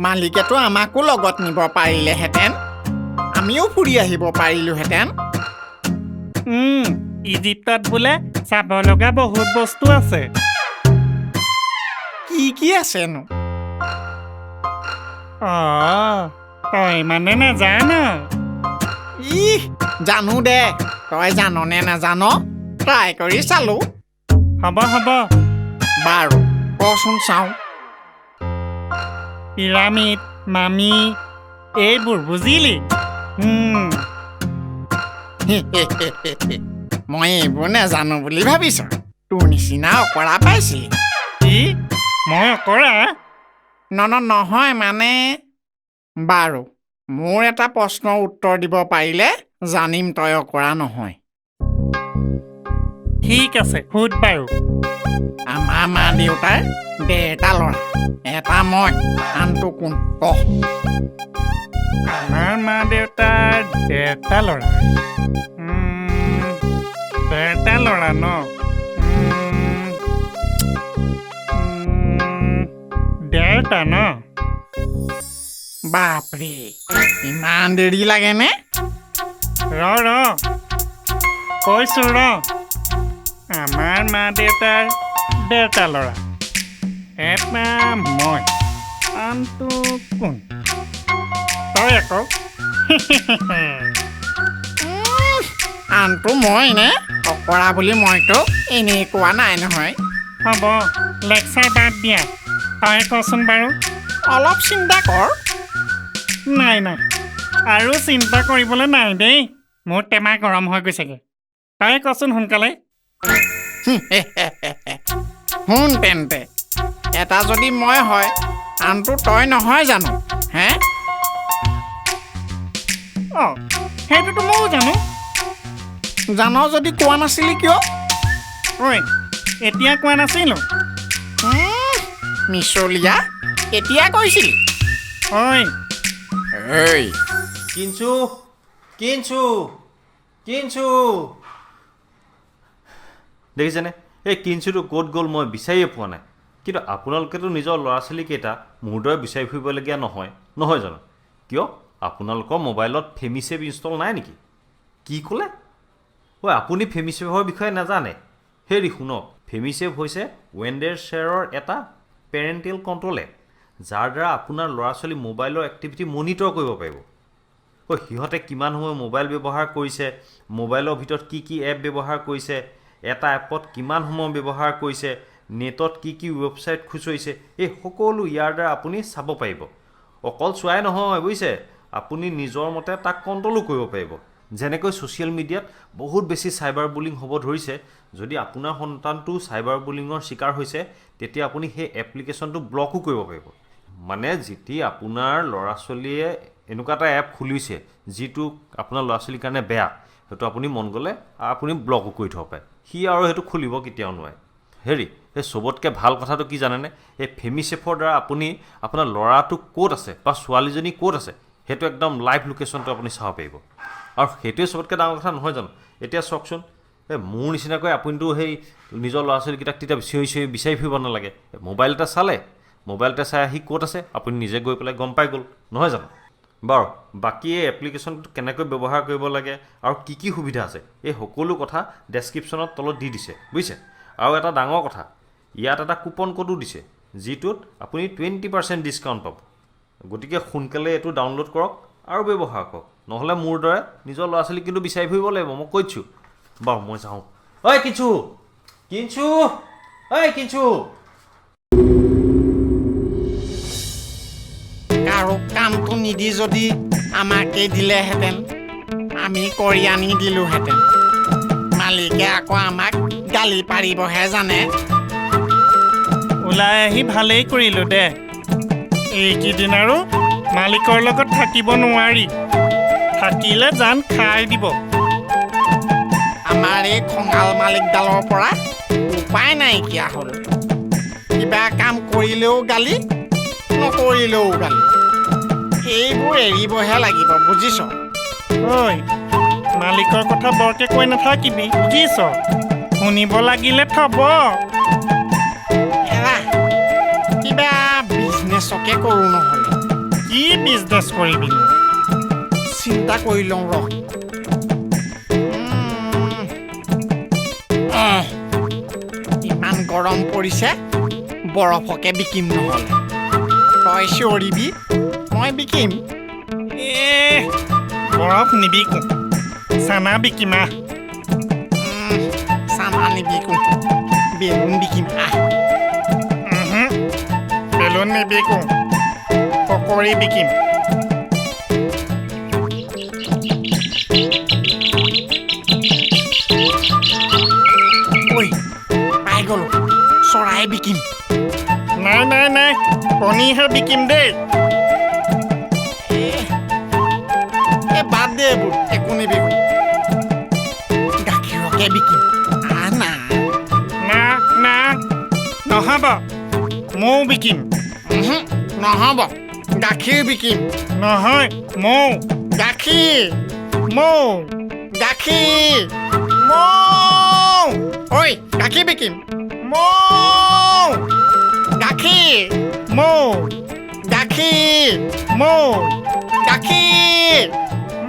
মালিকেতো আমাকো লগত নিব পাৰিলেহেঁতেন আমিও ফুৰি আহিব পাৰিলোহেঁতেন ইজিপ্তত বোলে চাব লগা বহুত বস্তু আছে কি আছেনো তই মানে নাজান জানো দে তই জাননে নাজান ট্ৰাই কৰি চালো হ'ব বাৰু কচোন চাওঁ পিৰামিড মামি এইবোৰ বুজিলি মই এইবোৰ নাজানো বুলি ভাবিছ তোৰ নিচিনা অকৰা পাইছিলি কি মই অকৰা নহয় মানে বাৰু মোৰ এটা প্ৰশ্নৰ উত্তৰ দিব পাৰিলে জানিম তই অকৰা নহয় ঠিক আছে সুধ বাৰু আমাৰ মা দেউতাৰ ডেৰটা ল'ৰা এটা মই আনটো কোন ক আমাৰ মা দেউতাৰ ডেৰটা ল'ৰা ন ডেৰটা ন বাপৰে ইমান দেৰি লাগেনে ৰ কৈছো আমাৰ মা দেউতাৰ ডেৰটা ল'ৰা এটা মই আনটো কোন তই আকৌ আনটো মই নে অকৰা বুলি মইতো এনেই কোৱা নাই নহয় হ'ব লেকচাৰ বাদ দিয়া তই কচোন বাৰু অলপ চিন্তা কৰ নাই আৰু চিন্তা কৰিবলৈ নাই দেই মোৰ টেমা গৰম হৈ গৈছেগৈ তই কচোন সোনকালে শুন তেন্তে এটা যদি মই হয় আনটো তই নহয় জানো হে সেইটোতো ময়ো জানো জান যদি কোৱা নাছিলি কিয় ঐ এতিয়া কোৱা নাছিলো মিছলীয়া কেতিয়া কৈছিলি ঐ কিঞ্চু দেখিছেনে এই কিঞ্চুটো ক'ত গ'ল মই বিচাৰিয়ে পোৱা নাই কিন্তু আপোনালোকেতো নিজৰ ল'ৰা ছোৱালীকেইটা মোৰ দৰে বিচাৰি ফুৰিবলগীয়া নহয় জানো কিয় আপোনালোকৰ মোবাইলত ফেমিছেভ ইনষ্টল নাই নেকি কি ক'লে আপুনি ফেমিছেভৰ বিষয়ে নাজানে হেৰি শুনক ফেমিছেভ হৈছে ৱেণ্ডাৰশ্বেয়াৰৰ এটা পেৰেণ্টেল কণ্ট্ৰল এপ যাৰ দ্বাৰা আপোনাৰ ল'ৰা ছোৱালী মোবাইলৰ এক্টিভিটি মনিটৰ কৰিব পাৰিব সিহঁতে কিমান সময় মোবাইল ব্যৱহাৰ কৰিছে মোবাইলৰ ভিতৰত কি এপ ব্যৱহাৰ কৰিছে এটা এপত কিমান সময় ব্যৱহাৰ কৰিছে নেটত কি ৱেবছাইট খুচৰিছে এই সকলো ইয়াৰ দ্বাৰা আপুনি চাব পাৰিব অকল চোৱাই নহয় বুজিছে আপুনি নিজৰ মতে তাক কণ্ট্ৰলো কৰিব পাৰিব যেনেকৈ ছ'চিয়েল মিডিয়াত বহুত বেছি চাইবাৰ বুলিং হ'ব ধৰিছে যদি আপোনাৰ সন্তানটো চাইবাৰ বুলিঙৰ শিকাৰ হৈছে তেতিয়া আপুনি সেই এপ্লিকেশ্যনটো ব্লকো কৰিব পাৰিব মানে যেতিয়া আপোনাৰ ল'ৰা ছোৱালীয়ে এনেকুৱা এটা এপ খুলিছে যিটো আপোনাৰ ল'ৰা ছোৱালীৰ কাৰণে বেয়া সেইটো আপুনি মন গ'লে আপুনি ব্লকো কৰি থ'ব পাৰে সি আৰু সেইটো খুলিব কেতিয়াও নোৱাৰে হেৰি এই চবতকৈ ভাল কথাটো কি জানেনে এই ফেমিছেভৰ দ্বাৰা আপুনি আপোনাৰ ল'ৰাটো ক'ত আছে বা ছোৱালীজনী ক'ত আছে সেইটো একদম লাইভ লোকেশ্যনটো আপুনি চাব পাৰিব আৰু সেইটোৱে চবতকৈ ডাঙৰ কথা নহয় জানো এতিয়া চাওকচোন মোৰ নিচিনাকৈ আপুনিতো সেই নিজৰ ল'ৰা ছোৱালীকেইটাক তেতিয়া বিচাৰি ফুৰিব নালাগে মোবাইল এটা চালে মোবাইলতে চাই আহি ক'ত আছে আপুনি নিজে গৈ পেলাই গম পাই গ'ল নহয় জানো বাৰু বাকী এই এপ্লিকেশ্যনটো কেনেকৈ ব্যৱহাৰ কৰিব লাগে আৰু কি সুবিধা আছে এই সকলো কথা ডেছক্ৰিপশ্যনত তলত দি দিছে বুজিছে আৰু এটা ডাঙৰ কথা ইয়াত এটা কুপন ক'ডো দিছে যিটোত আপুনি 20% ডিছকাউণ্ট পাব গতিকে সোনকালে এইটো ডাউনলোড কৰক আৰু ব্যৱহাৰ কৰক নহ'লে মোৰ দৰে নিজৰ ল'ৰা ছোৱালীক কিন্তু বিচাৰি ফুৰিব লাগিব মই কৈছোঁ বাৰু মই চাওঁ কিঞ্চু আৰু কামটো নিদি যদি আমাকে দিলেহেঁতেন আমি কৰি আনি দিলোহেঁতেন মালিকে আকৌ আমাক গালি পাৰিবহে জানে ওলাই আহি ভালেই কৰিলোঁ দে এইকেইদিন আৰু মালিকৰ লগত থাকিব নোৱাৰি থাকিলে জান খাই দিব আমাৰ এই খঙাল মালিকডালৰ পৰা উপায় নাইকিয়া হ'ল কিবা কাম কৰিলেও গালি নকৰিলেও গালি এইবোৰ এৰিবহে লাগিব বুজিছ ঐ মালিকৰ কথা বৰকৈ কৈ নাথাকিবি বুজিছ শুনিব লাগিলে থব এৰা কিবা বিজনেছকে কৰোঁ নহ'লে কি বিজনেছ কৰিবিনো চিন্তা কৰি লওঁ ৰ ইমান গৰম পৰিছে বৰফকে বিকিম নহ'লে তই চিঞৰিবি মই বিকিম বৰফ নিবিকো চানা বিকিমা চানা নিবিকো বেলুন বিকিম বেলুন নিবিকো পকৰি বিকিম ঐ পাই গ'লো চৰাই বিকিম নাই কণীহে বিকিম দেই বাদ দে এইবোৰ একো নিবিকো গাখীৰকে বিকিম না নহ'ব মৌ বিকিম নহ'ব গাখীৰ বিকিম নহয় মৌ গাখীৰ মৌ গাখীৰ মৌ ঐ গাখীৰ বিকিম মৌ গাখীৰ মৌ গাখীৰ মৌ গাখীৰ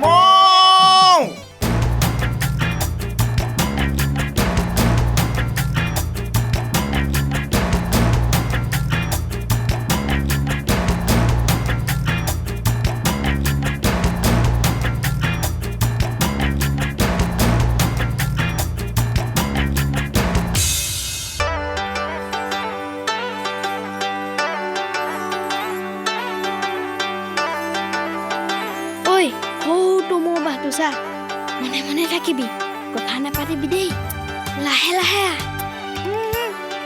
মৌ মনে মনে থাকিবি কথা নাপাতিবি দেই লাহে লাহে আহ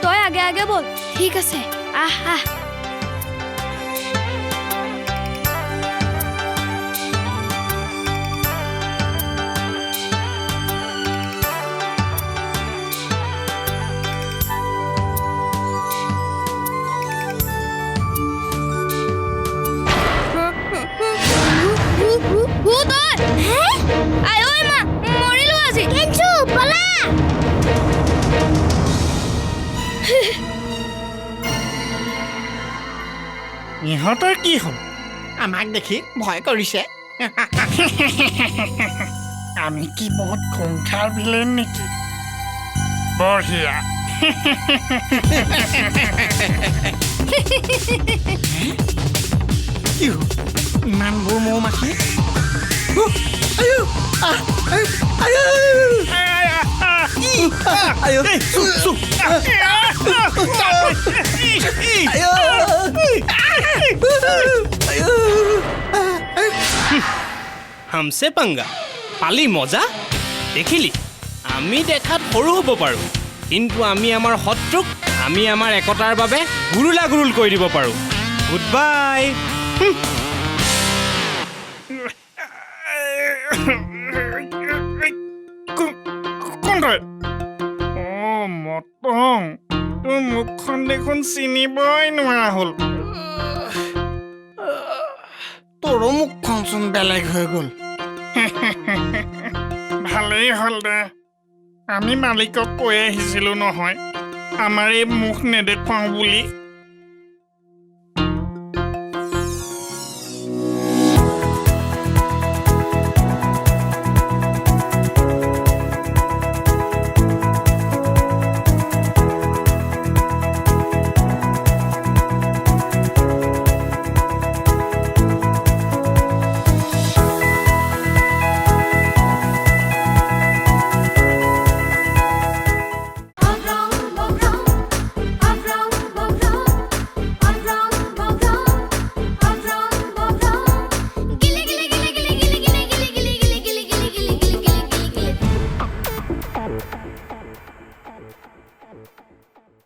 তই আগে আগে বল ঠিক আছে আহ ইহঁতৰ কি হ'ল আমাক দেখি ভয় কৰিছে আমি কি বহুত খুংখাৰ ভিলেন নেকি বঢ়িয়া কি হ'ল ইমানবোৰ মৌ মাখি हमसे पंगा पाली मजा देखिली आमी देखात सरू हब पारो किन्तु आमी आमार शत्रुक आमी आमार एकतार बारे गुरुला गुरुल करि দিব पारो गुड बाय মতং তোৰ মুখখন দেখোন চিনিবই নোৱাৰা হ'ল তোৰো মুখখন চোন বেলেগ হৈ গ'ল ভালেই হ'ল দে আমি মালিকক কৈ আহিছিলোঁ নহয় আমাৰ এই মুখ নেদেখুৱাওঁ বুলি